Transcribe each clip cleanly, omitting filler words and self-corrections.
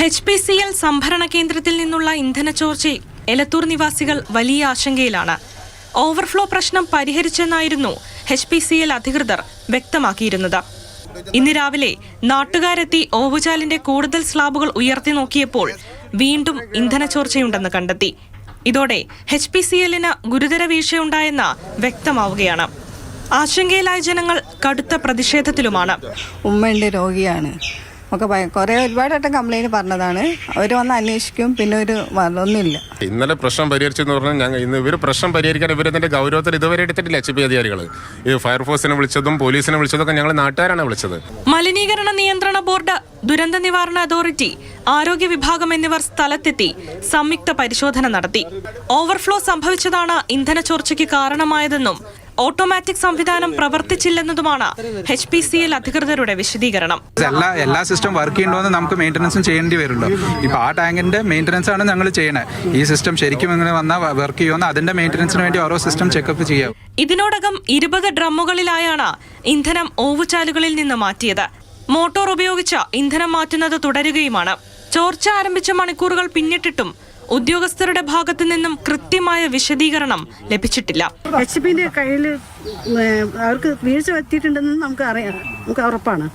HPCL സംഭരണ കേന്ദ്രത്തിൽ നിന്നുള്ള ഇന്ധനച്ചോർച്ചയിൽ എലത്തൂർ നിവാസികൾ വലിയ ആശങ്കയിലാണ്. ഓവർഫ്ലോ പ്രശ്നം പരിഹരിച്ചെന്നായിരുന്നു HPCL അധികൃതർ വ്യക്തമാക്കിയിരുന്നത്. ഇന്ന് രാവിലെ നാട്ടുകാരെത്തി ഓവുചാലിന്റെ കൂടുതൽ സ്ലാബുകൾ ഉയർത്തി നോക്കിയപ്പോൾ വീണ്ടും ഇന്ധനച്ചോർച്ചയുണ്ടെന്ന് കണ്ടെത്തി. ഇതോടെ HPCLന് ഗുരുതര വീഴ്ചയുണ്ടായെന്ന് വ്യക്തമാവുകയാണ്. ആശങ്കയിലായ ജനങ്ങൾ കടുത്ത പ്രതിഷേധത്തിലുമാണ്. ഉമ്മയുടെ രോഗിയാണ് ഒക്കെ ഒരുപാട് വട്ടം കംപ്ലൈന്റ് പറഞ്ഞതാണ്. അവർ വന്ന് അന്വേഷിക്കും, പിന്നെ ഒരു ഒന്നുമില്ല. ഇന്നലെ പ്രശ്നം പരിഹരിച്ചെന്ന് പറഞ്ഞാൽ ഞങ്ങൾ ഇന്ന് ഇവർ പ്രശ്നം പരിഹരിക്കാൻ ഇവരതിന്റെ ഗൗരവത്തിൽ ഇതുവരെ എടുത്തിട്ടില്ല. HP അധികാരികൾ ഈ ഫയർഫോഴ്സിനെ വിളിച്ചതും പോലീസിനെ വിളിച്ചതൊക്കെ ഞങ്ങൾ നാട്ടുകാരാണ് വിളിച്ചത്. മലിനീകരണ നിയന്ത്രണ ബോർഡ്, ദുരന്ത നിവാരണ അതോറിറ്റി, ആരോഗ്യ വിഭാഗം എന്നിവർ സ്ഥലത്തെത്തി സംയുക്ത പരിശോധന നടത്തി. ഓവർഫ്ലോ സംഭവിച്ചതാണ് ഇന്ധനച്ചോർച്ചയ്ക്ക് കാരണമായതെന്നും ഓട്ടോമാറ്റിക് സംവിധാനം പ്രവർത്തിച്ചില്ലെന്നതുമാണ് HPCL അധികൃതരുടെ വിശദീകരണം. എല്ലാ സിസ്റ്റം വർക്ക് ചെയ്യണമെന്ന് നമുക്ക് മെയിൻ്റനൻസും ചെയ്യേണ്ടി വരുമല്ലോ. ഇപ്പൊ ആ ടാങ്കിന്റെ മെയിൻ്റനൻസ് ആണ് ഞങ്ങൾ ചെയ്യണത്. ഈ സിസ്റ്റം ശരിക്കും ഇങ്ങനെ വന്നാൽ വർക്ക് ചെയ്യുമെന്ന് അതിന്റെ മെയിൻ്റനൻസിന് വേണ്ടി ഓരോ സിസ്റ്റം ചെക്കപ്പ് ചെയ്യാം. ഇതിനോടകം 20 ഡ്രമ്മുകളിലായാണ് ഇന്ധനം ഓവുചാലുകളിൽ നിന്ന് മാറ്റിയത്. മോട്ടോർ ഉപയോഗിച്ച് ഇന്ധനം മാറ്റുന്നത് തുടരുകയുമാണ്. ചോർച്ച ആരംഭിച്ച മണിക്കൂറുകൾ പിന്നിട്ടിട്ടും ഉദ്യോഗസ്ഥരുടെ ഭാഗത്തു നിന്നും കൃത്യമായ വിശദീകരണം ലഭിച്ചിട്ടില്ല. HPന്റെ കയ്യിൽ അവർക്ക് വീഴ്ച പറ്റിയിട്ടുണ്ടെന്ന് നമുക്ക് ഉറപ്പാണ്.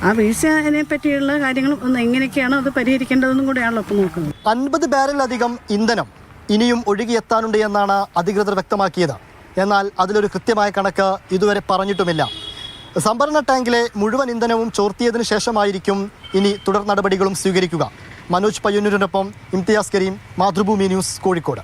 ആ വീഴ്ചയെ പറ്റിയുള്ള കാര്യങ്ങളും എങ്ങനെയൊക്കെയാണോ അത് പരിഹരിക്കേണ്ടതെന്നും കൂടെയാണല്ലോ ഇപ്പം നോക്കുന്നത്. 50 ബാരലിലധികം ഇന്ധനം ഇനിയും ഒഴുകിയെത്താനുണ്ട് എന്നാണ് അധികൃതർ വ്യക്തമാക്കിയത്. എന്നാൽ അതിലൊരു കൃത്യമായ കണക്ക് ഇതുവരെ പറഞ്ഞിട്ടുമില്ല. സംഭരണ ടാങ്കിലെ മുഴുവൻ ഇന്ധനവും ചോർത്തിയതിനു ശേഷമായിരിക്കും ഇനി തുടർ നടപടികളും സ്വീകരിക്കുക. മനോജ് പയ്യന്നൂരിനൊപ്പം ഇംതിയാസ് കരീം, മാതൃഭൂമി ന്യൂസ്, കോഴിക്കോട്.